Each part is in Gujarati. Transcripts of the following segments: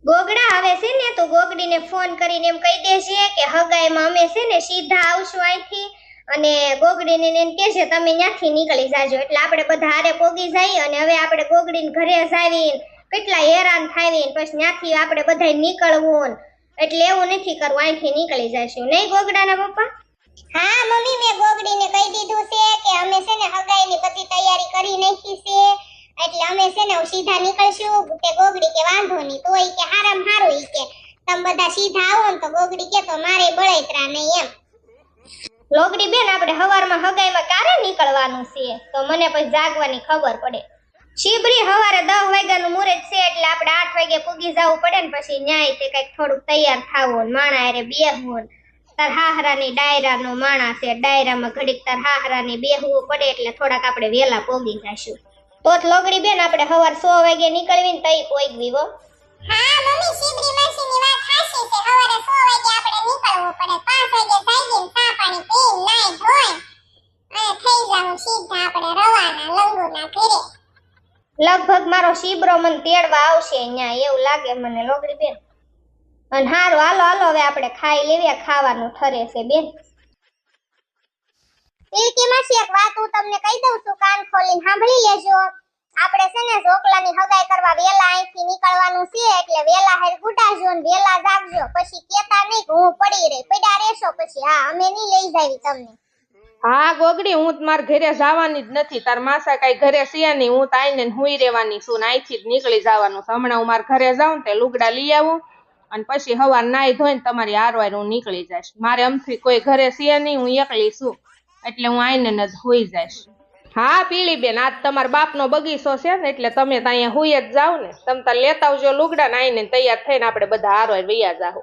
ગોગડા હવે છે ને તો ગોગડીને ફોન કરીને એમ કહી દેજે કે હગાઈમાં અમે છે ને સીધા આવશું અહીંથી અને ગોગડીને એમ કહેશે તમે ત્યાંથી નીકળી જાજો એટલે આપણે બધા હારે પોગી જઈએ અને હવે આપણે ગોગડીને ઘરે જાવીને કેટલા હેરાન થાવીને પછી ત્યાંથી આપણે બધાય નીકળવું એટલે એવું નથી કરવું અહીંથી નીકળી જઈશું નહીં ગોગડાના પપ્પા? હા મમ્મી મેં ગોગડીને કહી દીધું છે કે અમે છે ને હગાઈની બધી તૈયારી કરી નાખી છે એટલે અમે છે ને સીધા નીકળશું કે ગોગડી કે વાંધો નહીં તો ઈ કે હારામ હારું ઈ કે તમે બધા સીધા આવો ને તો ગોગડી કે તો મારે બળેતરા નહીં એમ. લોગડી બેન આપણે હવારમાં હગાઈમાં ક્યારે નીકળવાનું છે તો મને પછી જાગવાની ખબર પડે. શીબરી હવારે 10 વાગ્યાનું મુહૂર્ત છે એટલે આપણે 8 વાગે પૂગી જવું પડે ને પછી ન્યાય તે કઈક થોડુંક તૈયાર થાવું ને માણા હારે બેહવું તાર હાહરાની ડાયરાનો માણા છે ડાયરામાં ઘડીક તાર હાહરાની બેહવું પડે એટલે થોડાક આપણે વેલા પોગી જઈશું તો લોગડી બેન આપણે હવાર 100 વાગે નીકળવી ને તઈ પોગવી હો. હા મમ્મી શીબરી માસીની વાત સાચી છે હવારે 100 વાગે આપણે નીકળવું પડે 5 વાગે જાગીને ચા પાણી પીને નાઈ ધોઈ અને થઈ જાવું સીધા આપણે રવાના લંગુના ઘરે. લગભગ મારો શીબરો મને તેડવા આવશે અહીંયા એવું લાગે મને લોગડી બેન. અને હારું હાલો હાલો હવે આપણે ખાઈ લેવીએ ખાવાનું ઠરે છે બેન. પિલકી માસી એક વાત હું તમને કહી દઉં છું કાન ખોલીને સાંભળી લેજો. આપણે છે ને ઝોકલાની હગાઈ કરવા વેલા અહીંથી નીકળવાનું છે એટલે વેલા હેર ગુડાજો ને વેલા જાગજો પછી કેતા નહીં કે હું પડી રહી પડ્યા રહેશો પછી હા અમે નહીં લઈ જાવી તમને. હા ગોગડી હું માર ઘરે જવાની જ નથી તાર માસા કઈ ઘરે છે નહીં હું તાઈને હુઈ રહેવાની છું ને અહીંથી જ નીકળી જવાનું છે. હમણાં હું માર ઘરે જાઉં તે લુગડા લઈ આવું અને પછી હવાર નાઈ ધોઈને તમારી હારવાર હું નીકળી જઈશ. મારે અમથી કોઈ ઘરે છે નહીં હું એકલી છું એટલે હું આઈને જ હોઈ જઈશ. હા પીળી બેન આજ તમારા બાપનો બગીચો છે ને એટલે તમે તો અહીંયા હુઈ જ જાવ ને તમે તાર લેતા આવજો લુગડા ને આઈને તૈયાર થઈને આપણે બધા હારવાર વૈયા જાવ.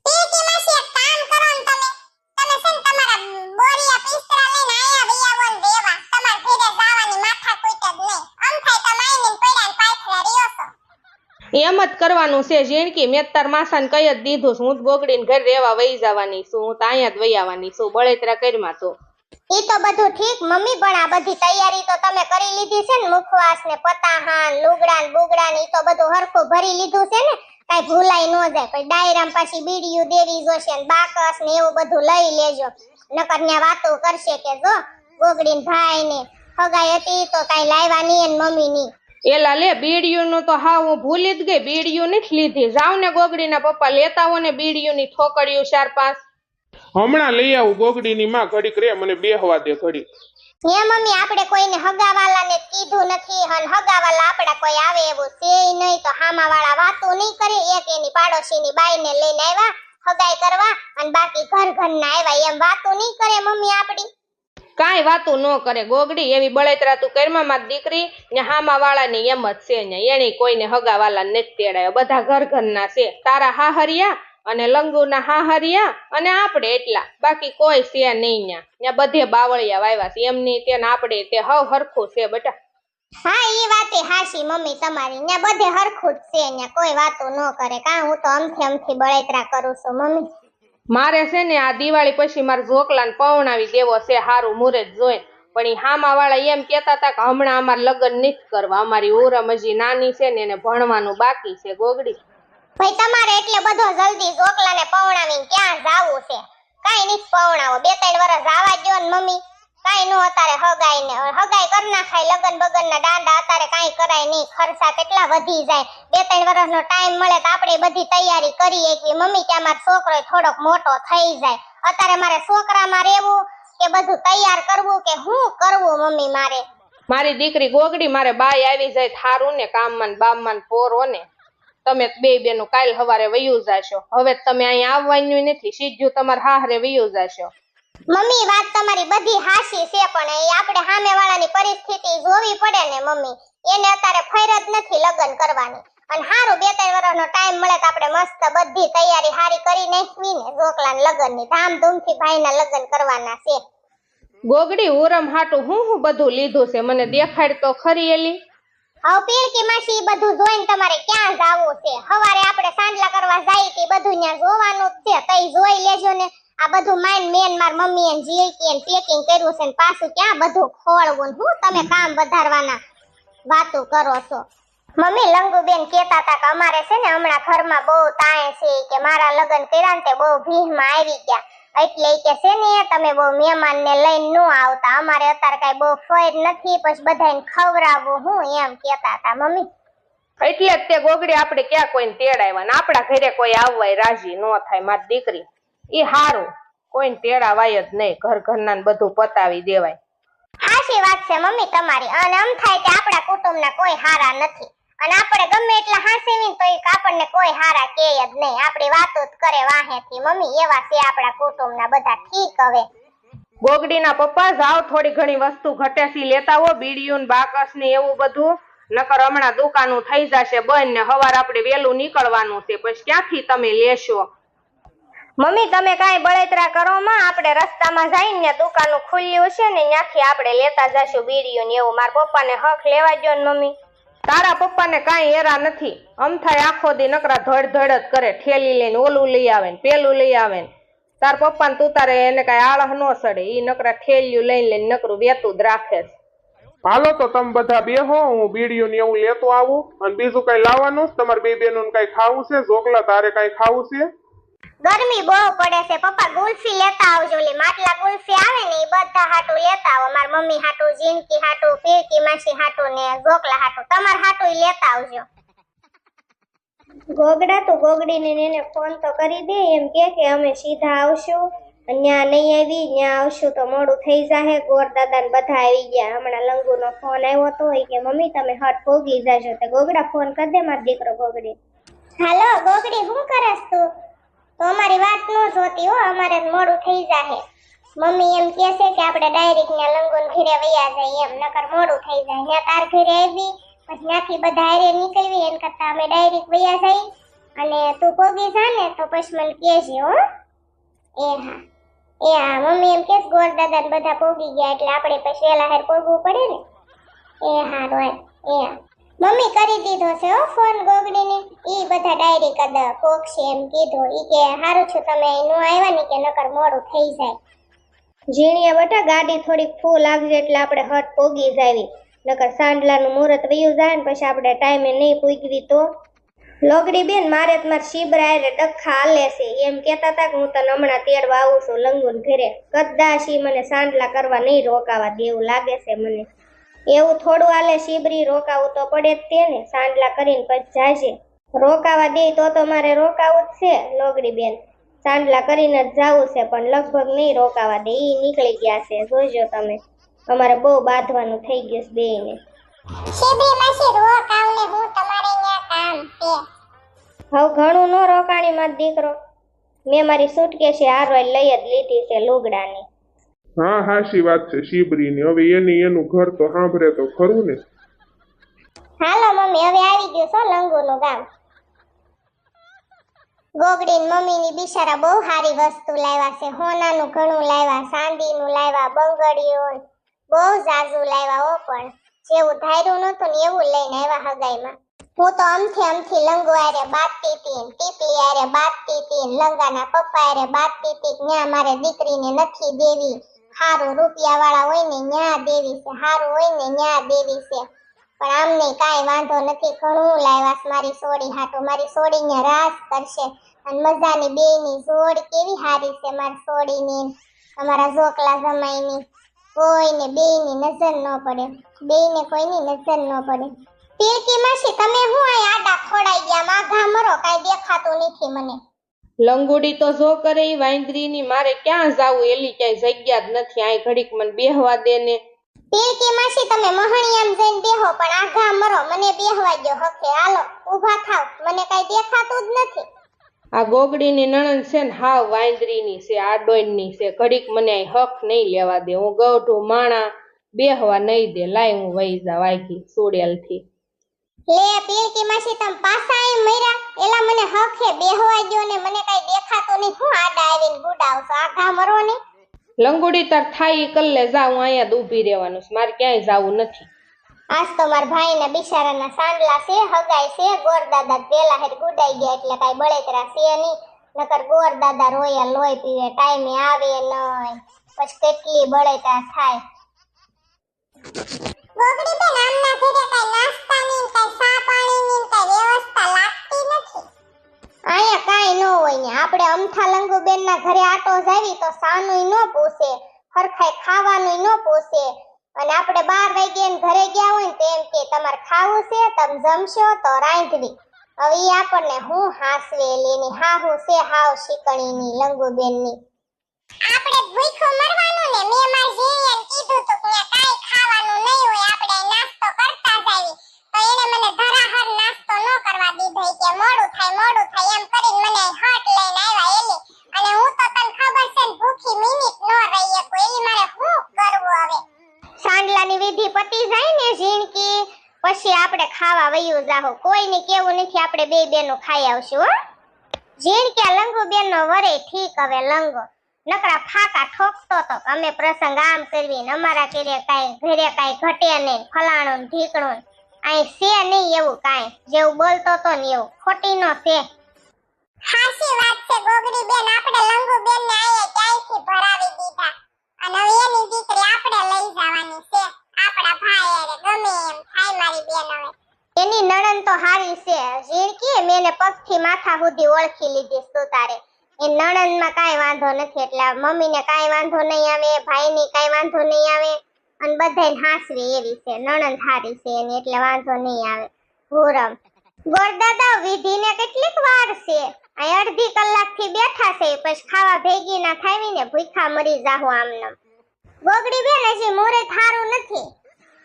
પિલકી માસી એક કામ કરો ને તમે છે ને તમારા બોરિયા પિસ્તરા લઈને આયા વિયાવો ને દેવા તમાર ઘરે જવાની માથા કૂટ જ નહીં આમ થાય તમાઈને પડ્યા ને પાછળ રહ્યો છો. એમ જ કરવાનું છે ઝીણકી મેં તાર માસાને કહી જ દીધું છું હું ગોગડીને ઘરે રહેવા વહી જવાની છું હું તો અહીંયા જ વહી આવવાની છું બળેતરા કરીમાં તો. ઈ તો બધું ઠીક મમ્મી પણ આ બધી તૈયારી તો તમે કરી લીધી છે ને મુખવાસ ને પતાહાન લુગડા ને બુગડા ને ઈ તો બધું હરખું ભરી લીધું છે ને કાઈ ભૂલાઈ ન જાય પછી ડાયરામ પાછી બીડીયું દેવી જોશે ને બાકસ ને એવું બધું લઈ લેજો નકર ન્યા વાતો કરશે કે જો ગોગડીન ભાઈ ને હગાઈ હતી તો કાઈ લાવ્યા નહીં ને મમ્મી ની. એલા લે બીડીયું નું તો હા હું ભૂલી જ ગઈ બીડીયું નથી લીધી. જાવ ને ગોગડીના પપ્પા લેતા આવો ને બીડીયું ની થોકડીયું 4-5 હમણાં લઈ આવું ગોગડીની માં ઘડીક રે મને બેહવા દે ઘડી. હે મમ્મી આપણે કોઈને હગાવાલાને કીધું નથી અને હગાવાલા આપડા કોઈ આવે એવું છે નહીં તો હામાવાળા વાતો નહીં કરે એક એની પાડોશીની બાઈને લઈને આવ્યા હગાઈ કરવા અને બાકી ઘર ઘરના આવ્યા એમ વાતો નહીં કરે મમ્મી આપડી. કાંઈ વાતું ન કરે ગોગડી એવી બળેતરા તું કરમાં માં દીકરી ને હામા વાળાની એમ જ છે ને એની કોઈને હગાવાલા નથી તેડાયો બધા ઘર ઘરના છે તારા હાહરિયા અને લંગુના હાહરિયા અને આપણે એટલા બાકી કોઈ છે નહીં ન્યા બધે બાવળિયા વાવ્યા છે એમની તેને આપણે તે હવ હરખું છે બેટા. હા ઈ વાતે હાશી મમ્મી તમારી ન્યા બધે હરખું જ છે ન્યા કોઈ વાતો ન કરે કા હું તો અમથી બળેતરા કરું છું મમ્મી. મારે છે ને આ દિવાળી પછી મારે ઝોકલાને પવણાવી દેવો છે હારું મુહૂર્ત જોઈ પણ ઈ હામા વાળા એમ કેતા હતા કે હમણાં અમારે લગ્ન નથી કરવા અમારી ઉરમ હજી નાની છે ને એને ભણવાનું બાકી છે ગોગડી. ભાઈ તમારે એટલે બધો જલ્દી ઝોકલાને પવણાવીને ક્યાં જાવું છે કાઈ નહીં પવણાવો 2-3 વર્ષ આવા દ્યો ને મમ્મી કાઈ નો અતારે હગાઈ કર નાખાય લગન બગન ના દાંડા અતારે કાઈ કરાય નહીં ખર્ચા કેટલા વધી જાય 2-3 વર્ષનો ટાઈમ મળે તો આપણે બધી તૈયારી કરી એકવી મમ્મી કે અમાર છોકરો થોડોક મોટો થઈ જાય અતારે મારે છોકરામાં રહેવું કે બધું તૈયાર કરવું કે હું કરવું મમ્મી મારે. મારી દીકરી ગોગડી મારે બાય આવી જાય થારું ને કામમાં બામમાં પોરો ને તમે બે બેનો કાલ હવારે વયું જાશો હવે તમે અહીંયા આવવાનું નથી સીધું તમારે હાહરે વયું જાશો. મમ્મી વાત તમારી બધી હાશી છે પણ એ આપણે સામેવાળાની પરિસ્થિતિ જોવી પડે ને મમ્મી એને અત્યારે ફેર જ નથી લગ્ન કરવાની અને હારું 2-3 વર્ષનો ટાઈમ મળે તો આપણે મસ્ત બધી તૈયારી હારી કરી નાખવી ને ઝોકલાના લગ્નની ધામધૂમથી ભાઈના લગ્ન કરવાના છે. ગોગડી ઉરમ હાટું હું બધું લીધું છે મને દેખાડ તો ખરી એલી. હવે પીળકી માસી બધું જોઈને તમારે ક્યાં જાવું છે હવારે આપણે સાંડલા કરવા જાય તે બધું ત્યાં જોવાનું જ છે તઈ જોઈ લેજો ને આ બધું માઈન મેન માર મમ્મી અને જીલકી અને પેકિંગ કર્યું છે ને પાછું ક્યાં બધું ખોળવું હું તમે કામ વધારવાના વાતો કરો છો. મમ્મી લંગુબેન કહેતા હતા કે અમારે છે ને હમણાં ઘરમાં બહુ તાણ છે કે મારા લગ્ન કર્યા ને તે બહુ ભીહમાં આવી ગયા એટલે કે છે ને તમે બહુ મહેમાન ને લઈને ન આવતા અમારે અત્યારે કઈ બહુ ફેર નથી પછી બધાને ખવડાવવું હું એમ કહેતા હતા મમ્મી એટલે જ તે ગોગડી આપણે ક્યાં કોઈને તેડાવ્યા ને આપણા ઘરે કોઈ આવવાય રાજી ન થાય મારી દીકરી ઈ હારું કોઈને તેડાવાય જ નહીં ઘર ઘરના ને બધું પતાવી દેવાય સાચી વાત છે મમ્મી તમારી અને આમ થાય કે આપણા કુટુંબના કોઈ હારા નથી અને આપણે ગમે એટલા હાંસીવીને તો આપણને કોઈ હારા કહે જ નહીં આપણી વાતો જ કરે વાહેથી મમ્મી એવા છે આપણા કુટુંબના બધા ઠીક હવે ગોગડીના પપ્પા જાવ થોડી ઘણી વસ્તુ ઘટેસી લેતા હો બીડીયું ને બાકસ ને એવું બધું નકર હમણાં દુકાનું થઈ જશે બંધ ને હવાર આપણે વેલું નીકળવાનું છે પછી ક્યાંથી તમે લેશો મમ્મી તમે કાંઈ બળેતરા કરો માં આપણે રસ્તામાં જઈને ત્યાં દુકાનું ખુલ્યું છે ને ત્યાંથી આપણે લેતા જશું બીડીયું ને એવું મારા પપ્પાને હક લેવા દો ને મમ્મી તારા પપ્પાને કાંઈ હેરા નથી અમથાય આખો દી નકરા ધડ ધડ જ કરે ઠેલી લઈને ઓલું લઈ આવે ને પેલું લઈ આવે ને તાર પપ્પાને તું તારે એને કાંઈ આળહ ન સડે ઈ નકરા ઠેલિયું લઈને લઈને નકરું વેતું જ રાખે છે હાલો તો તમે બધા બેહો હું બીડીયું ને એવું લેતો આવું અને બીજું કઈ લાવવાનું તમારે બે બેનું કઈ ખાવું છે ઝોકલા તારે કઈ ખાવું છે ગરમી બહુ પડે છે પપ્પા ગુલ્ફી લેતા આવજો ઓલી માટલા ગુલ્ફી આવે ને એ બધા હાટું લેતા આવો મારી મમ્મી હાટું જીનકી હાટું પીરકી માસી હાટું ને ઝોકલા હાટું તમાર હાટું લેતા આવજો ગોગડા તો ગોગડીને એને ફોન તો કરી દે એમ કે અમે સીધા આવશું ત્યાં નહીં આવી ત્યાં આવશું તો મોડું થઈ જાહે ગોર દાદા ને બધા આવી ગયા હમણાં લંગુનો ફોન આવ્યો તો કે મમ્મી તમે હટ પોગી જાજો તો ગોગડા ફોન કરી દે મારો દીકરો ગોગડી હાલો ગોગડી શું કરસ તું તો અમારી વાત ન જોતી હો અમારે મોડું થઈ જાહે મમ્મી એમ કહે છે કે આપણે ડાયરેક્ટ ને લંગુન ઘરે વયા જાય એમ નકર મોડું થઈ જાય ને તાર ઘરે આવી પછી ત્યાંથી બધા હારે નીકળવી એમ કરતા અમે ડાયરેક્ટ વયા જઈ અને તું પોગી જા ને તો પછી મને કહેજે હો એ હા મમ્મી એમ કેસ ગોર દાદા ને બધા પોગી ગયા એટલે આપણે પછી વેલા હાર પોગવું પડે ને એ હા રોય એ હા મમ્મી કરી દીધો છે હો ફોન ગોગડીને ઈ બધા ડાયરી કદ કોકશે એમ કીધું ઈ કે હારું છું તમે નો આવ્યા ને કે નકર મોડું થઈ જાય ઝીણીયા બટા ગાડી થોડીક ફૂલ આવજે એટલે આપણે હટ પોગી જાવી નકર સાંડલાનું મુહૂર્ત વયું જાય ને પછી આપણે ટાઈમે નહીં પૂગવી તો લોગડી બેન મારે તમાર શીબરા રે ડખા હાલે છે એમ કહેતા હતા કે હું તને હમણાં તેડવા આવું છું લંગુન ઘરે કદાચ ઈ મને સાંડલા કરવા નહીં રોકાવા દે એવું લાગે છે મને એવું થોડું હાલે શીબરી રોકાવું તો પડે જ તે ને સાંડલા કરીને પછી જાશે રોકાવા દે તો મારે રોકાવું જ છે લોગડી બેન સાંડલા કરીને જ જાવું છે પણ લગભગ નહીં રોકાવા દે ઈ નીકળી ગયા છે જોજો તમે અમારે બહુ બાંધવાનું થઈ ગયું છે બેયને શીબરી માસી રોકાવને હું તમારે ન્યા કામ છે હવે ઘણું નો રોકાણી માર દીકરો મેં મારી સુટકેસ હારો લઈ જ લીધી છે લુગડાની હા હાશી વાત છે શીબરીની હવે એનું ઘર તો સાંભળે તો ખરું ને હાલો મમ્મી હવે આવી ગયું છો લંગુનું ગામ ગોગડી મમ્મી ની બિચારા બહુ સારી વસ્તુ લાવ્યા છે હોનાનું ઘણું લાવ્યા ચાંદીનું લાવ્યા બંગડીઓ બહુ જાજુ લાવ્યા હો પણ જેવું ધાર્યું નતું ને એવું લઈને આવ્યા હગાઈમાં હું તો અમથી લંગુ આરે બાતતી હતી ટીપલી આરે બાતતી હતી લંગાના પપ્પા આરે બાતતી હતી ન્યા મારે દીકરીને નથી દેવી હારું રૂપિયા વાળા હોય ને ન્યા દેવી છે હારું હોય ને ન્યા દેવી છે પણ આમને કાંઈ વાંધો નથી ઘણું લાવ્યા મારી સોડી હાટું મારી સોડીને રાસ કરશે અને મજાની બેયની જોડ કેવી હારી છે મારી સોડીની અમારા ઝોકલા જમાઈની કોઈને બેયની નજર ન પડે બેયને કોઈની નજર ન પડે પીરકી માસી તમે હું આ આડા ખોડાઈ ગયા માઘા મરો કાઈ દેખાતું નથી મને લંગુડી તો જો કરે ઈ વાંદરીની મારે ક્યાં જાવું એલી ક્યાંય જગ્યા જ નથી આ ઘડીક મને બેહવા દે ને પીરકી માસી તમે મહણિયામ જઈને બેહો પણ આઘા મરો મને બેહવા દો હકે હાલો ઊભા થાવ મને કાઈ દેખાતું જ નથી આ ગોગડીની નણંદ છે ને હાવ વાંદરીની છે આડોઈની છે ઘડીક મને આ હક નહીં લેવા દે હું ગૌઢું માણા બેહવા નહીં દે લાય હું વહી જા વાગી સુડેલથી લે પીરકી માસી તમ પાસા એ મર્યા એલા મને હકે બેહવા દો ને મને કાઈ દેખાતું નહીં હું આડા આવીને ગુડાવશો આઘા મરો ને લંગુડી તાર થાય ઈ કલ્લે જા હું અહીંયા જ ઊભી રહેવાનું છે મારે ક્યાંય જાવું નથી આજ તો મારા ભાઈના બિચારાના સાંડલા છે હગાઈ છે ગોર દાદા વેલા હેર ગુડાઈ ગયા એટલે કાઈ બળેતરા છે નહીં નકર ગોર દાદા રોયા લોહી પીવે ટાઈમે આવે નહીં પછી કેટલી બળેતરા થાય ગોગડી બેન આમના ઘરે કઈ નાસ્તાની કઈ ચા પાણીની કઈ વ્યવસ્થા લાગતી નથી. અહીંયા કાંઈ ન હોય ને આપણે અમથા લંગુબેન ના ઘરે આટો જાવી તો સાનુય ન પૂછે, હરખાઈ ખાવાનુંય ન પૂછે, અને આપણે 12 વાગ્યે ઘરે ગયા હોય ને તો એમ કે તમારે ખાવું છે, તમે જમશો તો રાંધવી. હવે ઈ આપણને હું હાસવેલીની હાહુ છે હાવ શીકણીની લંગુબેનની. આપણે ભૂખ્યું મરવાનું ને મેં માર જીયાને કીધું તો કે કાઈ ખાવાનું નહીં હોય, આપણે નાસ્તો કરતા જાવી. તો એને મને ધરાહર નાસ્તો ન કરવા દીધો કે મોડું થાય એમ કરીને મને હટ લઈને આવ્યા એલી. અને હું તો તને ખબર છે ને ભૂખી મિનિટ ન રહી શકું, એલી મારે શું કરવું હવે? સાંડલાની વિધિ પતી જાય ને ઝીણકી પછી આપણે ખાવા વયું જાહો. કોઈને કેવું નથી, આપણે બે બેનો ખાઈ આવશું હો. ઝીણકી લંગુબેનનો વરે ઠીક હવે લંગો નકરા ફાકા ઠોકતો તો અમે પ્રસંગ આમ કરવી ને અમારા ઘરે કાઈ ઘટે નહીં, ફલાણું ને ઢીકણું અહીં છે નહીં એવું કાંઈ. જેવું બોલતો તો ને એવું ખોટી નો છે. હાચી વાત છે ગોગડી બેન, આપણે લંગુ બેન ને આયા ક્યાંયથી ભરાવી દીધા અને હવે એની દીકરી આપણે લઈ જવાની છે આપણા ભાઈ હારે. ગમે એમ થાય મારી બેન હવે. એની નણંદ તો હારી છે ઝીણકી, મેં એને પગથી માથા સુધી ઓળખી લીધી તું તારે. એ નણંદમાં કાંઈ વાંધો નથી, એટલે મમ્મીને કાંઈ વાંધો નહીં આવે, ભાઈને કાંઈ વાંધો નહીં આવે, અને બધાને હાસવી એવી છે. નણંદ હારી છે એની એટલે વાંધો નહીં આવે. હુરમ ગોરદાદા વિધિને કેટલીક વાર છે, અહીં અડધી કલાકથી બેઠા છે, પછી ખાવા ભેગી ના થાવી ને ભૂખા મરી જાહુ આમનામ. ગોગડી બેન હજી મુહૂર્ત હારું નથી,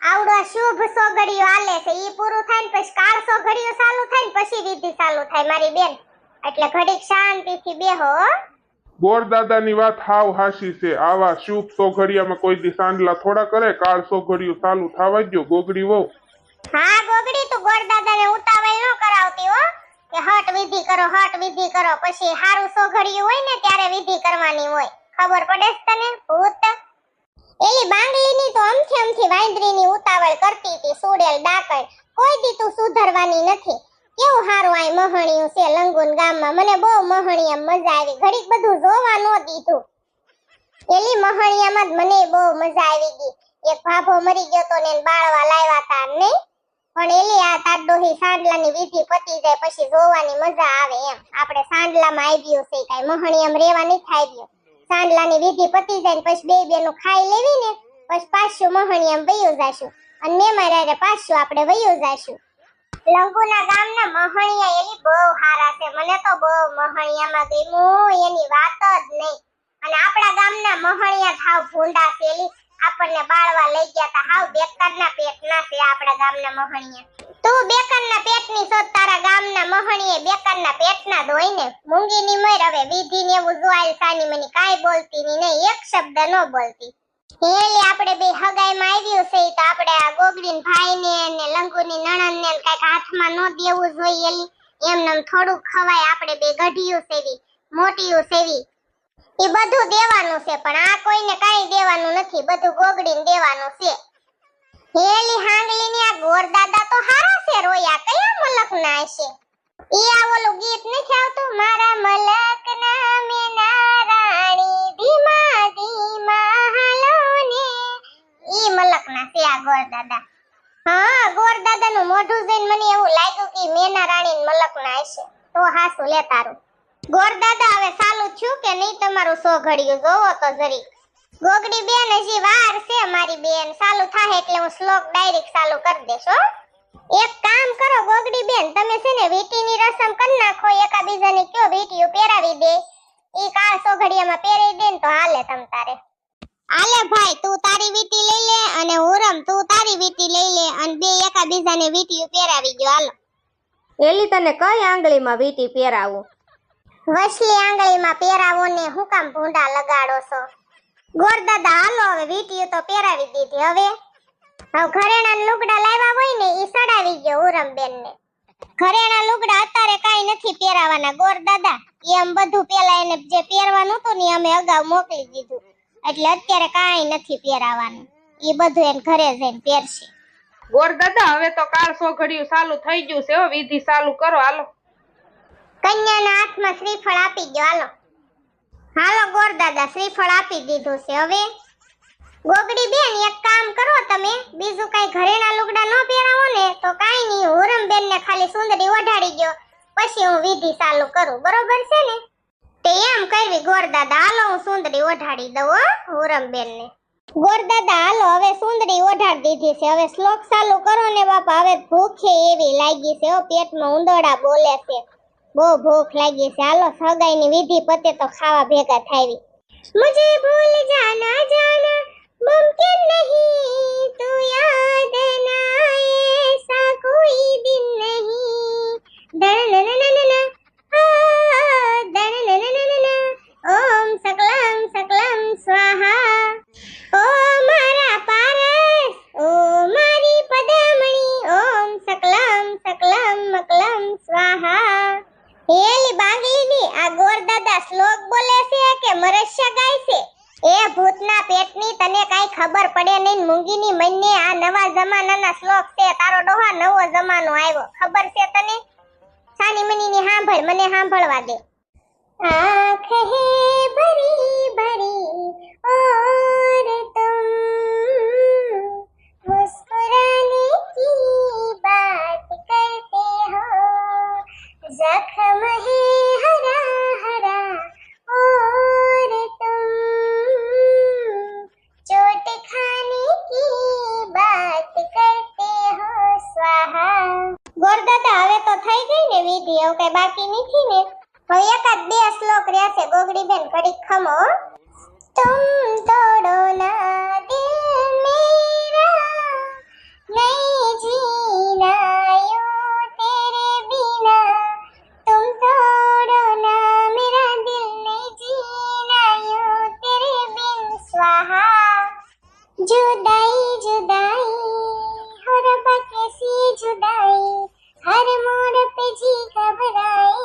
આવડો શુભ સોગડિયો આલે છે, ઈ પૂરું થાય ને પછી કાળ સોગડિયો ચાલુ થાય ને પછી વિધિ ચાલુ થાય મારી બેન. એટલે ઘડીક શાંતિથી બેહો. ગોરદાદાની વાત હાવ હાશી છે. આવા શુભ સોઘડિયામાં કોઈ દી સાંડલા થોડા કરે. કાળ સોઘડિયું ચાલુ થવા દ્યો ગોગડી વહુ. હા ગોગડી તું ગોરદાદાને ઉતાવળ ન કરાવતી હો કે હટ વિધિ કરો પછી હારું સોઘડિયું હોય ને ત્યારે વિધિ કરવાની હોય. ખબર પડે છે તને ભૂત? એલી બાંગલીની તો અમથી વાંદરીની ઉતાવળ કરતી હતી, સુડેલ ડાકણ. કોઈ દી તું સુધરવાની નથી. કેવું હારું આય મહણિયું છે લંગુન ગામમાં, મને બહુ મહણિયામાં મજા આવી. ઘડીક બધું જોવા ન દીધું. એલી મહણિયામાં જ મને બહુ મજા આવી ગઈ. એક ભાભો મરી ગયો તો ને બાળવા લાવ્યા તા નહીં, પણ એલી આ તાર ડોહી સાંડલાની વિધિ પતી જાય પછી જોવાની મજા આવે એમ. આપણે સાંડલામાં આવ્યું છે કાઈ મહણિયામાં રેવા નથી આવ્યું. સાંડલાની વિધિ પતી જાય ને પછી બે બેનું ખાઈ લેવી ને પછી પાછું મહણિયામાં વયું જાશું અને મેં મારે પાછું આપણે વયું જાશું. લંગુના ગામના મહણિયા એલી બહુ હારા છે, મને તો બહુ મહણિયામાં ગમ્યું, એની વાત જ નહીં. અને આપણા ગામના મહણિયા થાવ ભૂંડા છે, એલી આપણને બાળવા લઈ ગયા તા, હાવ બેકારના પેટના છે આપણા ગામના મહણિયા. તું બેકારના પેટની છો, તારા ગામના મહણીએ બેકારના પેટના જ હોય ને. મૂંગીની મર હવે વિધિને એવું જોવાય સાની મની કાઈ બોલતી નહીં, એક શબ્દ ન બોલતી. હેલી આપણે બે હગાઈમાં આવ્યું છે તો આપણે આ ગોગડીન ભાઈને ને લંગુની નણંદને કાઈક હાથમાં ન દેવું જોઈએ. એલી એમનેમ થોડું ખવાય, આપણે બે ગઢિયું સેવી મોટીયું સેવી એ બધું દેવાનું છે, પણ આ કોઈને કાઈ દેવાનું નથી, બધું ગોગડીને દેવાનું છે. હેલી હાંગલીની આ ગોરદાદા તો હારા છે, રોયા કયા મલકના હશે? ઈ આ ઓલું ગીત નથી આવતું, મારા મલકના મેના રાણી ધીમા ધીમા હાલો ને, ઈ મલકના છે આ ગોરદાદા. હા ગોરદાદાનું મોઢું જોઈને મને એવું લાગ્યું કે મેના રાણી મલકના હશે. તો હાસુ લે તારું. ગોરદાદા હવે ચાલુ થયું કે નહીં તમારું સોઘડિયું? જોવો તો જરી. ગોગડી બેન હજી વાર છે મારી બેન, ચાલુ થાય એટલે હું શ્લોક ડાયરેક્ટ ચાલુ કરી દેશ હો. એક કામ કરો ગોગડી બેન, તમે છે ને વીટીની રસમ કરી નાખો, એકાબીજાને કયો વીટીયું પહેરાવી દે, ઈ કાળ સોઘડિયામાં પહેરાવી દે ને તો હાલે તમ તારે. હાલે ભાઈ, તું તારી વીટી લઈ લે અને હુરમ તું તારી વીટી લઈ લે અને બે એકાબીજાને વીટીયું પહેરાવી ગયો. હાલો. એલી તને કઈ આંગળીમાં વીટી પહેરાવું? વસલી આંગળીમાં પહેરાવો ને હું કામ ભૂંડા લગાડો છો? ગોરદાદા હાલો હવે વીટીયું તો પહેરાવી દીધી. હવે ઘરેણા લુગડા લાવ્યા હોય ને ઈ સડાવી ગયો હુરમબેન ને. ઘરેણા લુગડા અત્યારે કાઈ નથી પહેરાવાના ગોરદાદા, એમ બધું પેલા એને જે પહેરવાનું હતું ને અમે અગાઉ મોકલી દીધું, એટલે અત્યારે કાઈ નથી પહેરાવાનું, ઈ બધું એને ઘરે જઈને પહેરશે. ગોરદાદા હવે તો કાળ સોઘડિયું ચાલુ થઈ ગયું છે, વિધિ ચાલુ કરો. હાલો. કન્યાના હાથમાં શ્રીફળ આપી ગયો. હાલો હાલો ગોરદાદા, શ્રીફળ આપી દીધું છે. હવે ગોગડી બેન એક કામ કરો તમે, બીજું કઈ ઘરેના લુગડા ન પહેરાવો ને તો કાઈ નહીં, હુરમ બેન ને ખાલી સુંદરી ઓઢાડી ગયો પછી હું વિધિ ચાલુ કરું, બરોબર છે ને? તે એમ કરવી ગોરદાદા, હાલો હું સુંદરી ઓઢાડી દઉં હો હુરમ બેન ને. ગોરદાદા હાલો હવે સુંદરી ઓઢાડી દીધી છે, હવે શ્લોક ચાલુ કરો ને બાપા, હવે ભૂખે એવી લાગી છે હો, પેટમાં ઉંદરડા બોલે છે, બહુ ભૂખ લાગી છે. હાલો સગાઈની વિધિ પતે તો ખાવા ભેગા થાવી. મુझे भूल जाना जाना मुमकिन नहीं, तू याद ना ऐसा कोई दिन नहीं, दनननननन दनननननन ओम सकलम सकलम स्वाहा, ओ मारा पारस, ओ मारी पदमणी, ओम सकलम सकलम मकलम स्वाहा. એલી બાંગલીની આ ગોરદાદા શ્લોક બોલે છે કે મરસ્ય ગાય છે? એ ભૂતના પેટની તને કાઈ ખબર પડે નહીં, મૂંગીની મનને આ નવા જમાનાના શ્લોક છે, તારો ડોહા નવો જમાનો આવ્યો, ખબર છે તને? સાની મનીની સાંભળ, મને સાંભળવા દે. આંખ હે ભરી ભરી और तुम मुस्कुराने की बात करते हो, जख्म है हरा हरा और तुम चोट खाने की बात करते हो स्वाहा. ગોરદાદા હવે તો થઈ ગઈ ને વિધિ, હવે કઈ બાકી નથી ને? હવે એકાદ બે શ્લોક રહ્યા છે, ગોગડી બેન ઘડીક ખમો. तुम तोड़ो ना दिल मेरा, नहीं जीना यूं तेरे बिना, तुम तोड़ो ना मेरा दिल, नहीं जीना यूं तेरे बिन स्वाहा. जुदाई जुदाई हो रब्बा कैसी जुदाई, हर मोड़ पे जी घबराए,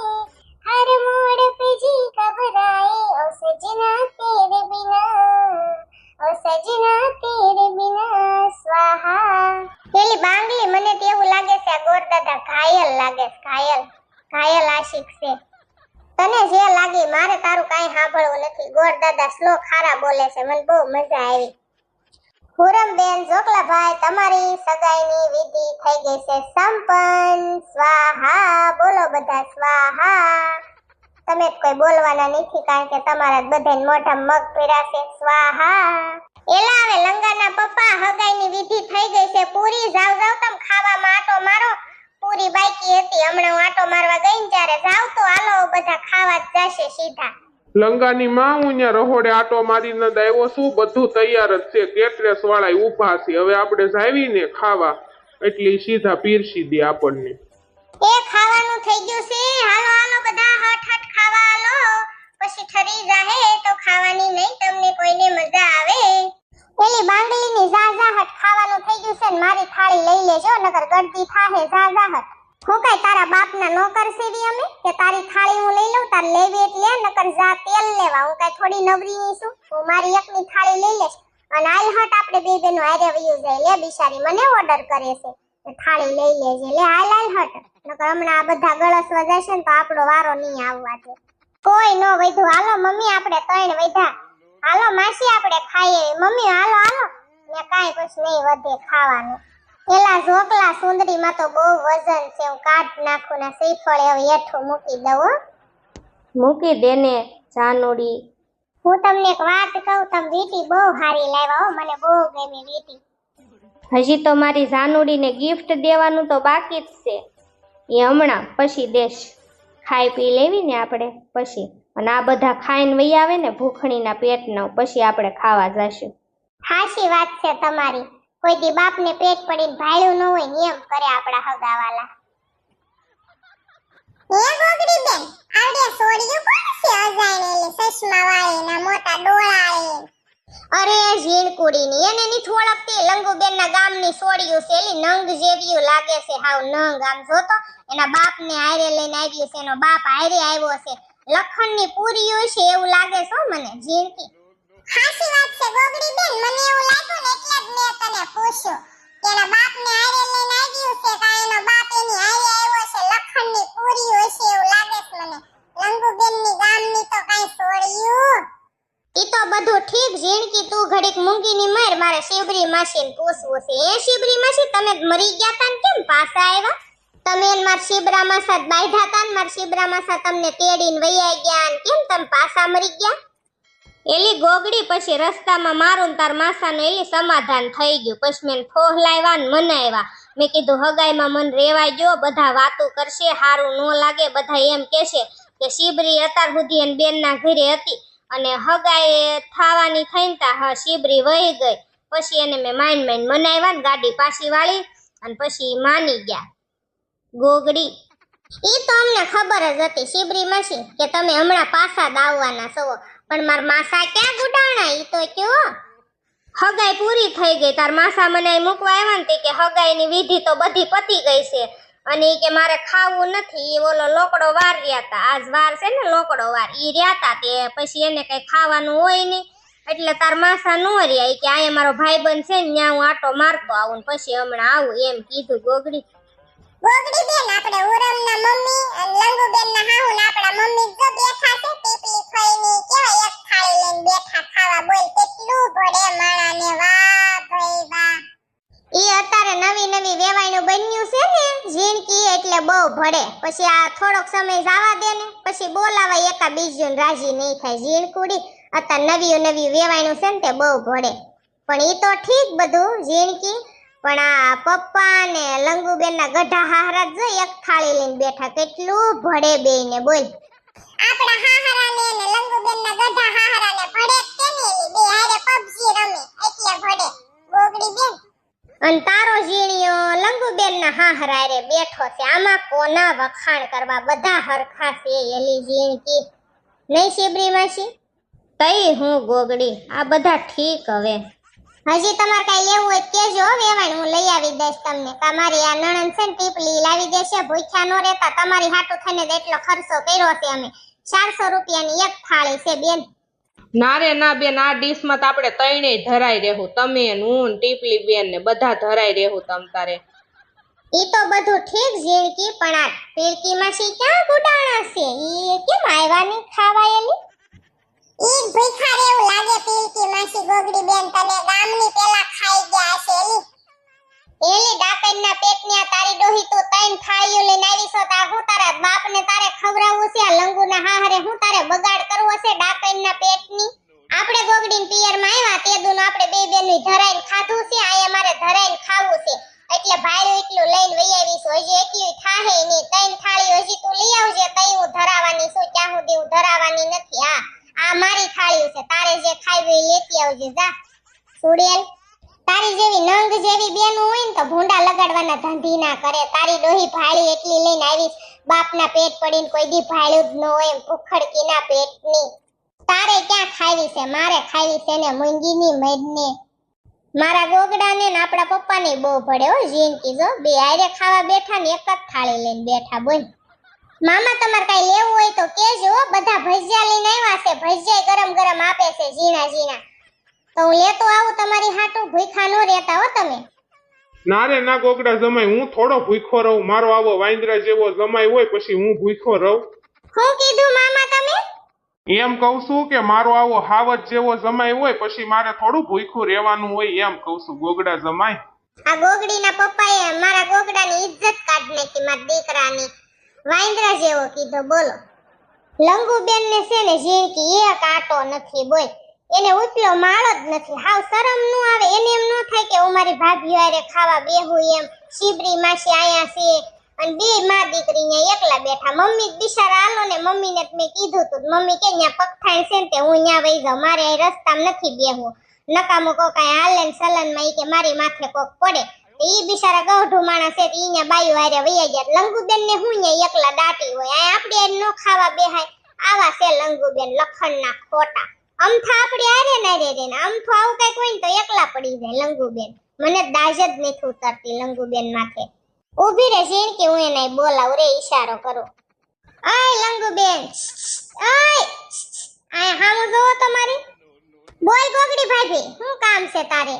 हर मोड़ पे जी घबराए, ओ सजना तेरे बिना, ओ सजना तेरे बिना स्वाहा. પેલી બાંગલી મને તો એવું લાગે છે આ ગોરદાદા ઘાયલ લાગે છે, ઘાયલ ઘાયલ આશિક છે. તને જે લાગી, મારે તારું કાઈ સાંભળવું નથી. ગોરદાદા શ્લોક ખારા બોલે છે, મને બહુ મજા આવી. હુરમબેન જોકલાભાઈ, તમારી સગાઈની વિધિ થઈ ગઈ છે સંપન્ન. સ્વાહા બોલો બધા, સ્વાહા. તમે કોઈ બોલવાના નથી, કારણ કે તમારા બધાને મોઢા મગ પીરા છે. સ્વાહા. એલા હવે લંગાના પપ્પા, હગાઈની વિધિ થઈ ગઈ છે પૂરી, જાવ જાવ તમ ખાવામાં આટો મારો. પૂરી બાકી હતી, હમણાં હું આટો મારવા ગઈ ને ત્યારે જાવ તો હાલો બધા ખાવા જ જશે સીધા. લંગાની માં હું ત્યાં રહોડે આટો મારીને આવ્યો છું, બધું તૈયાર જ છે, કેટરેસ વાળા ઊભા છે, હવે આપણે જાવીને ખાવા એટલે સીધા પીરસી દે આપણને. એ ખાવાનું થઈ ગયું છે, હાલો હાલો બધા હટ હટ ખાવા હાલો, પછી ઠરી જાહે તો ખાવાની નહીં, તમને કોઈને મજા આવે. એલી બાંગલીની જાજાહટ, ખાવાનું થઈ ગયું છે ને મારી થાળી લઈ લેજો, નકર ગળતી થાહે જાજાહટ. હું કઈ તારા બાપના નોકર સીવી અમે કે તારી થાળી હું લઈ લઉં, તાર લેવી એટલે નકર જા તેલ લેવા, હું કઈ થોડી નવરી ની છું, હું મારી એકની થાળી લઈ લેશ અને આલ હટ આપણે બે બેનો હારે વયું જાય. લે બિચારી મને ઓર્ડર કરે છે કે થાળી લઈ લેજે, લે હાલ હાલ હટ, નકર હમણાં આ બધા ગળસવા જશે ને તો આપણો વારો નહીં આવવા દે. કોઈ નો વૈધું, હાલો મમ્મી આપણે ત્રણ વૈધા, હાલો માસી આપણે ખાઈએ, મમ્મી હાલો હાલો, ને કાઈ પછી નહીં વધે ખાવાનું. એલા ઝોકલા સુંદરીમાં તો બહુ વજન છે, હું કાઢ નાખું ને શ્રીફળ હવે હેઠું મૂકી દઉં. મૂકી દે ને જાનુડી. હું તમને એક વાત કહું, તમે વીટી બહુ સારી લાવ્યા હો, મને બહુ ગમી વીટી. હજી તો મારી જાનુડીને ગિફ્ટ દેવાનું તો બાકી જ છે, એ હમણાં પછી દેશ. ખાઈ પી લેવી ને આપણે પછી, અને આ બધા ખાઈને વહી આવે ને ભૂખણીના પેટનો, પછી આપણે ખાવા જશું. હાચી વાત છે તમારી, કોઈ દી બાપને પેટ પડીને ભાળ્યું ન હોય ને એમ કરે આપણા હગાવાલા. એ ગોગડી બેન, આવડે સોડિયું કોણ છે અજાણેલી ચશ્મા વાળી ના મોટા ડોળાળી? અરે ઝીણકુડીની, એને ની ઓળખતી, લંગુબેનના ગામની સોડિયું છે, એલી નંગ જેવી લાગે છે, હાવ નંગ. આમ જો તો એના બાપને હારે લઈને આવ્યું છે, એનો બાપ હારે આવ્યો છે, લખણની પૂરી છે એવું લાગે છે મને ઝીણકી. હાચી વાત છે ગોગડી બેન, મને એવું લાગ્યું ને એટલે જ મેં તને પૂછ્યું કે એના બાપને હારે લઈને આવ્યું છે, કા એનો બાપ એની હારે આવ્યો છે, લખણની પૂરી હોય છે એવું લાગે છે મને. લંગુબેનની ગામની તો કાઈ સોડિયું. ઈ તો બધું ઠીક ઝીણકી તું ઘડીક મૂંગીની માર મારે શિબરી માસીને પૂછવું છે એ શિબરી માસી તમે મરી ગયા તા ને કેમ પાછા આવ્યા તમે ને માર શિબરા માસા બાંધ્યા તા ને માર શિબરા માસા તમને તેડીને વૈયા ગયા ને કેમ તમે પાછા મરી ગયા એલી ગોગડી પછી રસ્તામાં મારું ને તાર માસાનું એલી સમાધાન થઈ ગયું પછી મેં ફોહલાવ્યા ને મનાવ્યા મેં કીધું હગાઈમાં મને રેવાય જો બધા વાતો કરશે હારું ન લાગે બધા એમ કહેશે કે શિબરી અત્યાર સુધી એની બેનના ઘરે હતી અને હગાઈ થાવાની થઈને તા શિબરી વહી ગઈ પછી એને મેં માઈન મનાવ્યા ને ગાડી પાછી વાળી અને પછી માની ગયા ગોગડી ઈ તો અમને ખબર જ હતી શિબરી માસી કે તમે હમણાં પાછા જ આવવાના છો પણ માર માસા ક્યાં ગુડાણા ઈ તો કયો હગાઈ પૂરી થઈ ગઈ તાર માસા મને અહીં મૂકવા આવ્યા ને કે હગાઈની વિધિ તો બધી પતી ગઈ છે અને ઈ કે મારે ખાવું નથી ઈ ઓલો લોકડો વાર રહ્યા તા આજ વાર છે ને લોકડો વાર ઈ રહ્યા તા તે પછી એને કઈ ખાવાનું હોય નહીં એટલે તાર માસા નો રહ્યા ઈ કે અહીંયા મારો ભાઈબંધ છે ને ત્યાં હું આટો મારતો આવું ને પછી હમણાં આવું એમ કીધું ગોગડી બેન આપણે ઉરમના મમ્મી અને લંગુબેનના હાહુ ને આપણા મમ્મી જો બેઠા છે પીપલી ખઈની કેવા એક થાળી લઈને બેઠા ખાવા બોલ કેટલું ભડે માણાને વાહ ભાઈ વાહ ઈ અત્યારે નવી નવી વેવાયનું બન્યું છે ને ઝીણકી એટલે બહુ ભડે પછી આ થોડોક સમય જવા દે ને પછી બોલાવાય એકા બીજું રાજી નહીં થાય ઝીણકુડી અત્યારે નવી વેવાયનું છે ને તે બહુ ભડે પણ ઈ તો ઠીક બધું ઝીણકી પણ આ પપ્પા ને લંગુબેનના ગઢા હાહરા જો એક થાળી લઈને બેઠા કેટલું ભડે બેયને બોલ આપણા હાહરાને ને લંગુબેનના ગઢા હાહરાને ભડે કે ને બે હારે પબજી રમે એટલે ભડે ગોગડી બેન અને તારો ઝીણિયો લંગુબેનના હાહરા રે બેઠો છે આમાં કોના વખાણ કરવા બધા હરખા છે એલી ઝીણકી નહીં શિબરી માસી તઈ હું ગોગડી આ બધા ઠીક હવે હજી તમારે કઈ લેવું હોય કેજો વેવાણ હું લઈ આવી દઈશ તમને તમારી આ નણંદ છે ને ટીપલી લાવી દેશે ભૂખ્યા નો રહેતા તમારી હાટું થઈને એટલો ખર્ચો કર્યો છે અમે 400 રૂપિયાની એક થાળી છે બેન ના રે ના બેન આ ડીશમાં તો આપણે ત્રણેય ધરાઈ રહેવું તમે ને હું ને ટીપલી બેન ને બધા ધરાઈ રહેવું તમ તારે ઈ તો બધું ઠીક ઝીણકી પણ આ પીરકી માસી ક્યાં ગુડાણા છે ઈ કેમ આવ્યા ની ખાવા એલી ઈ ભૂખા રેવું લાગે પીરકી માસી ગોગડી બેન તને ગામની પેલા ખાઈ ગયા હશે એલી ડાકણના પેટની આ તારી ડોહી તો તૈન થાળીઓ લઈને આવી છો તા હું તારા બાપને તારે ખવરાવવું છે આ લંગુના હાહરે હું તારે બગાડ કરવો છે ડાકણના પેટની આપણે ગોગડીન પિયરમાં આવ્યા તે દુન આપણે બે બેનની ધરાઈને ખાધું છે આયા મારે ધરાઈને ખાવું છે એટલે ભાડું એટલું લઈને વઈ આવી છું હજી એટલી થાહે ની તૈન થાળી હજી તું લઈ આવજે તઈ હું ધરાવાની છું ક્યાં સુધી હું ધરાવાની નથી આ મારી થાળી છે તારે જે ખાવી લેતી આવજે જા સુડેલ તારી જેવી નંગ જેવી બેનું હોય ને તો ભૂંડા લગાડવાના ધંધી ના કરે તારી ડોહી ભાળી એટલી લઈને આવીશ બાપના પેટ પડીને કોઈ દી ભાળ્યું જ ન હોય ભૂખડકીના પેટની તારે ક્યાં ખાવી છે મારે ખાવી છે ને મૂંગીની મેડને મારા ગોગડાને ને આપણા પપ્પાને બહુ પડે હો ઝીણકી જો બે આરે ખાવા બેઠા ને એક જ થાળી લઈને બેઠા બોલ મામા તમારે કઈ લેવું હોય તો કેજો બધા ભજીયા લઈને આવ્યા છે ભજીયા ગરમ ગરમ આપે છે ઝીણા ઝીણા તો હું લેતો આવું તમારી હાટુ ભૂખા નો રહેતા હો તમે ના રે ના ગોગડા જમાઈ હું થોડો ભૂખો રહું મારો આવો વાંદરા જેવો જમાઈ હોય પછી હું ભૂખો રહું શું કીધું મામા તમે એમ કહું છું કે મારો આવો હાવત જેવો જમાઈ હોય પછી મારે થોડું ભૂખું રહેવાનું હોય એમ કહું છું ગોગડા જમાઈ આ ગોગડીના પપ્પાએ મારા ગોગડાની ઇજ્જત કાઢ નાખી મારા દીકરાની વાંદરા જેવો કીધો બોલો લંગુબેન ને છે ને ઝીણકી એક આટો નથી બોલ એને ઉપલો માળો જ નથી હાવ શરમ નો આવે એને એમ નો થાય કે હું મારી ભાભીઓ હારે ખાવા બેહું એમ શિબરી માસી આયા છે અને બે માં દીકરી ન્યા એકલા બેઠા મમ્મી બિચારા આલો ને મમ્મીને મેં કીધું તું મમ્મી કે ન્યા પગથાણ છે ને તે હું ન્યા વઈ જાઉં મારે અહીં રસ્તામાં નથી બેહવું નકામો કોક આ હાલન સલન માં ઈ કે મારી માથે કોક પડે ઈ બિચારા ગૌઢું માણસ છે ઈ ન્યા બાયું હારે વઈ ગયા લંગુબેન ને હું ન્યા એકલા દાટી હોય આ આપણે નો ખાવા બેહાય આવા છે લંગુબેન લખણના ખોટા અમથા આપણે આરે ના રે ને અમથો આવું કઈક હોય ને તો એકલા પડી જાય લંગુબેન મને દાજ જ નથી ઉતરતી લંગુબેન માથે ઊભી રે ઝીણકી હું એને બોલાવ રે ઈશારો કરો આય લંગુબેન આય આ હામો જોવો તમારી બોલ ગોગડી ભાભી શું કામ છે તારે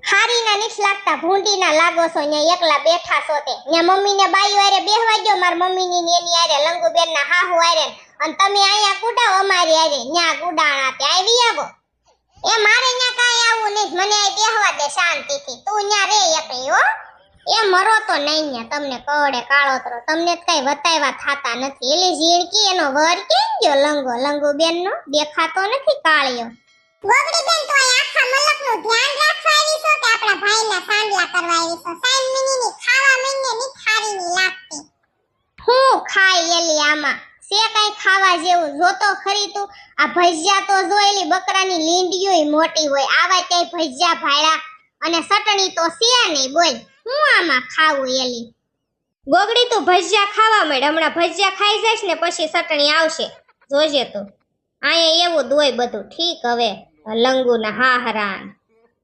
હારીના નીચ લાગતા ભૂંડીના લાગો છો ન્યા એકલા બેઠા છો તે ન્યા મમ્મીને બાઈ વારે બેહવા ગયો માર મમ્મીની ને એની આરે લંગુબેનના હાહુ આરે અને તમે અહીંયા કુડાવ અમારી હારે ન્યા કુડાણા તે આવી આવો એ મારે ન્યા કાઈ આવું નહીં મને અહીં બેહવા દે શાંતિથી તું ન્યા રે એકલી હો એ મરો તો નહીં ન્યા તમને કવડે કાળોતરો તમને જ કઈ વતાવ્યા થાતા નથી એલી ઝીણકી એનો વર કેમ ગયો લંગુ બેન નો દેખાતો નથી કાળિયો ગોગડી બેન તો આ આખા મલકનું ધ્યાન રાખવા આવી છો કે આપણા ભાઈના સાંડલા કરવા આવી છો સાઈન મિનીની ખાવા મહિને ની ખારીની લાગતી હું ખાઈ એલી આમાં સે કઈ ખાવા જેવું જોતો ખરી તું આ ભજીયા તો જોયેલી બકરાની લીંડીઓય મોટી હોય આવા ક્યાંય ભજીયા ભાળ્યા અને ચટણી તો સે નહીં બોલ હું આમાં ખાવું એલી ગોગડી તું ભજીયા ખાવા માંડ હમણાં ભજીયા ખાઈ જઈશ ને પછી ચટણી આવશે જોજે તું અહીંયા એવું દોય બધું ઠીક હવે લંગુના હાહરાન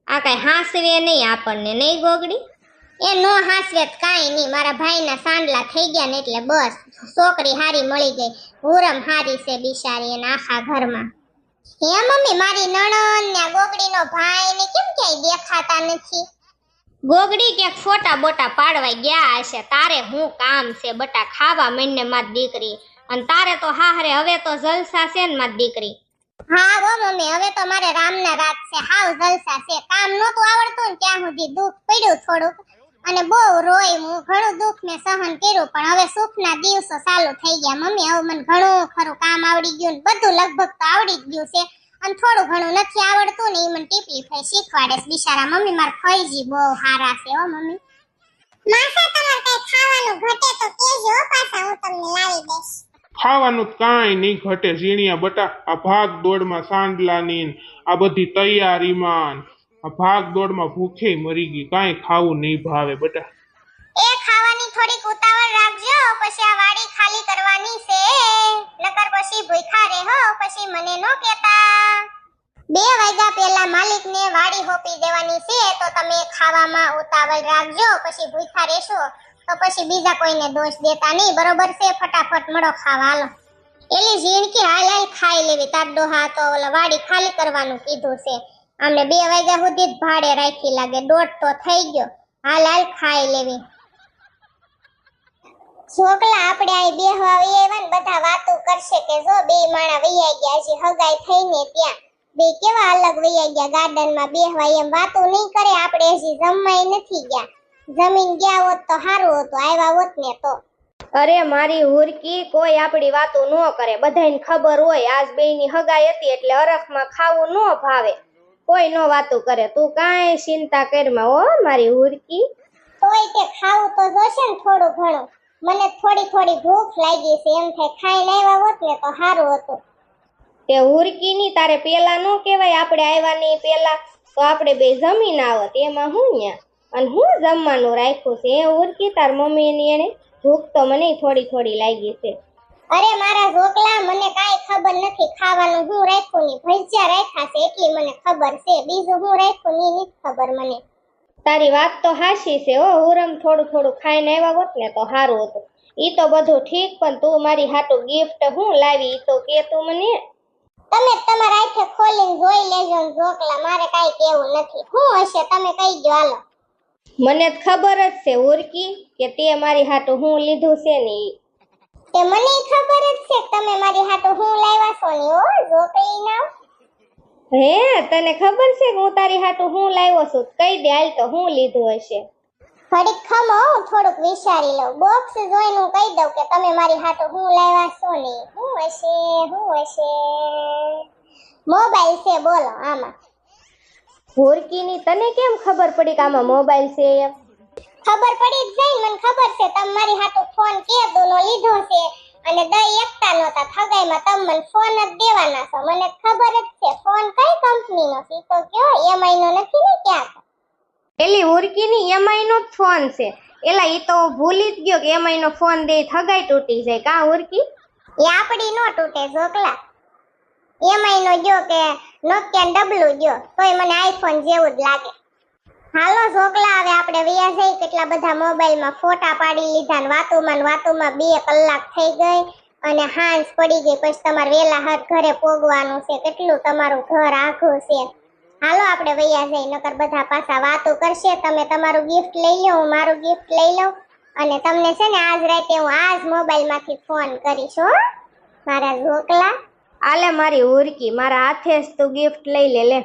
આ કઈ હાસવે નહીં આપણને નહીં ગોગડી એ નો હાસવેત કાઈ નહીં મારા ભાઈના સાંડલા થઈ ગયા ને એટલે બસ છોકરી હારી મળી ગઈ હુરમ હારી છે બિચારી એના આખા ઘરમાં હે મમ્મી મારી નણંદ ને ગોગડીનો ભાઈ ને કેમ ક્યાંય દેખાતા નથી ગોગડી ક્યાંક ફોટા બોટા પાડવા ગયા હશે તારે હું કામ છે બટા ખાવા માંડને માર દીકરી અને તારે તો હાહરે હવે તો જલસા છે ને માર દીકરી હા વો મમ્મી હવે તો મારે રામના રાત છે હાવ જલસા છે કામ નહોતું આવડતું ને ત્યાં સુધી દુઃખ પડ્યું થોડુંક અને બહુ રોઈ હું ઘણું દુઃખ મેં સહન કર્યું પણ હવે સુખના દિવસો ચાલુ થઈ ગયા મમ્મી હવે મને ઘણું ખરું કામ આવડી ગયું ને બધું લગભગ તો આવડી જ ગયું છે અને થોડું ઘણું નથી આવડતું ને એ મને ટીપલી ફઈ શીખવાડે છે બિચારા મમ્મી મારા ફઈજી બહુ હારા છે હો મમ્મી માસા તમારે કઈ ખાવાનું ઘટે તો કેજો પાછા હું તમને લાવી દઈશ ખાવાનું કાંઈ નહીં ઘટે ઝીણિયા બટા આ ભાગ દોડમાં સાંડલાની આ બધી તૈયારીમાં આ ભાગ દોડમાં ભૂખે મરી ગઈ કાંઈ ખાવું નહીં ભાવે બટા એ ખાવાની થોડીક ઉતાવળ રાખજો પછી આ વાડી ખાલી કરવાની છે નકર પછી ભૂખા રહે હો પછી મને નો કહેતા 2 વાગ્યા પહેલા માલિકને વાડી હોપી દેવાની છે તો તમે ખાવામાં ઉતાવળ રાખજો પછી ભૂખા રહેશો તો પછી બીજા કોઈને દોષ દેતા નહીં બરોબર છે ફટાફટ મળો ખાવા હાલો એલી ઝીણકી હાલ ખાઈ લેવી તાર ડોહા તો ઓલા વાડી ખાલી કરવાનું કીધું છે અમને 2 વાગ્યા સુધી જ ભાડે રાખી લાગે 1:30 તો થઈ ગયો હાલ ખાઈ લેવી છોકલા આપણે અહીં બેહવા આવ્યા ને બધા વાતો કરશે કે જો બે માણા વૈયા ગયા છે હગાઈ થઈને ત્યાં બે કેવા અલગ વૈયા ગયા ગાર્ડનમાં બેહવા એમ વાતો નહીં કરે આપણે હજી જમવાય નથી ગયા જમીન ગયા હોત તો સારું હતું આવ્યા હોત ને તો અરે મારી હુરકી કોઈ આપણી વાતો ન કરે બધાને ખબર હોય આજ બેયની હગાઈ હતી એટલે અરખમાં ખાવું ન ભાવે કોઈ નો વાતો કરે તું કાંઈ ચિંતા કરમાં હો મારી હુરકી તોય તે ખાવું તો જોશે ને થોડું ઘણું મને થોડી ભૂખ લાગી છે એમ થાય ખાઈને આવ્યા હોત ને તો સારું હતું તે હુરકીની તારે પેલા નો કહેવાય આપણે આવ્યા નહીં પેલા તો આપણે બે જમીન આવત એમાં હું ન્યા અને હું જમવાનું રાખ્યું છે એ હુરકી તાર મમ્મીની એને ભૂખ તો મને થોડી લાગી છે અરે મારા ઢોકલા મને કાઈ ખબર નથી ખાવાનું હું રાખ્યું ની ભજીયા રાખ્યા છે એટલી મને ખબર છે બીજું હું રાખ્યું ની નથી ખબર મને તારી વાત તો હાચી છે હો હુરમ થોડું ખાઈને આવ્યા હોત ને તો સારું હતું ઈ તો બધું ઠીક પણ તું મારી હાટુ ગિફ્ટ હું લાવી ઈ તો કે તું મને તમે તમારા આંખે ખોલીને જોઈ લેજો ને ઢોકલા મારે કાઈ કેવું નથી હું હશે તમે કહી દો હાલો મને જ ખબર જ છે હુરકી કે તે મારી હાટુ હું લીધું છે ને ઈ તે મને ખબર જ છે કે તમે મારી હાટુ હું લાવ્યા છો ને ઓ ઢોકળી ના હે તને ખબર છે કે હું તારી હાટુ હું લાવ્યો છું કહી દે હાલ તો હું લીધું હશે ઘડીક ખમો થોડુંક વિચારી લઉં બોક્સ જોઈને હું કહી દઉં કે તમે મારી હાટુ હું લાવ્યા છો ને હું હશે મોબાઈલ છે બોલો આમાં હુરકીની તને કેમ ખબર પડી કે આમાં મોબાઈલ છે એમ ખબર પડી જ જાય મને ખબર છે તમે મારી હાટુ ફોન કેદુનો લીધો છે અને દઈ એકતા નહોતા થગાઈમાં તમે મને ફોન જ દેવાના છો મને ખબર જ છે ફોન કઈ કંપનીનો છે તો કયો એમઆઈ નો નથી ને ક્યાંક એલી હુરકીની એમઆઈ નો જ ફોન છે એલા ઈ તો ભૂલી જ ગયો કે એમઆઈ નો ફોન દે થગાઈ તૂટી જાય કા હુરકી એ આપડી નો તૂટે ઢોકલા એમઆઈ નો જો કે નોકિયા ડબલું જો તોય મને આઈફોન જેવું જ લાગે હાલો ઢોકલા હવે આપણે વ્યા જઈ કેટલા બધા મોબાઈલમાં ફોટા પાડી લીધા ને વાતોમાં 2 કલાક થઈ ગઈ અને હાંજ પડી ગઈ પછી તમારે વેલા હાથ ઘરે પોગવાનું છે કેટલું તમારું ઘર આખું છે હાલો આપણે વ્યા જઈ નકર બધા પાછા વાતો કરશે તમે તમારું ગિફ્ટ લઈ લો હું મારું ગિફ્ટ લઈ લઉં અને તમને છે ને આજ રાતે હું આજ મોબાઈલમાંથી ફોન કરીશ હો મારા ઝોકલા. આલે મારી ઉરકી, મારા હાથે જ તું ગિફ્ટ લઈ લે લે.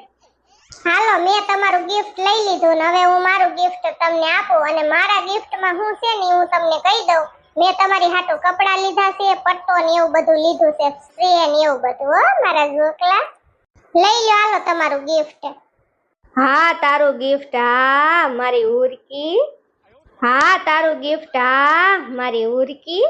હાલો, મેં તમારું ગિફ્ટ લઈ લીધું ને હવે હું મારું ગિફ્ટ તમને આપું. અને મારા ગિફ્ટમાં શું છે ને હું તમને કહી દઉં. મેં તમારી હાટુ કપડા લીધા છે, પટ્ટો ને એવું બધું લીધું છે, સ્પ્રે ને એવું બધું. હો મારા ઝોકલા, લઈ લો હાલો તમારું ગિફ્ટ. હા તારું ગિફ્ટ, હા મારી ઉરકી. હા તારું ગિફ્ટ, હા મારી ઉરકી.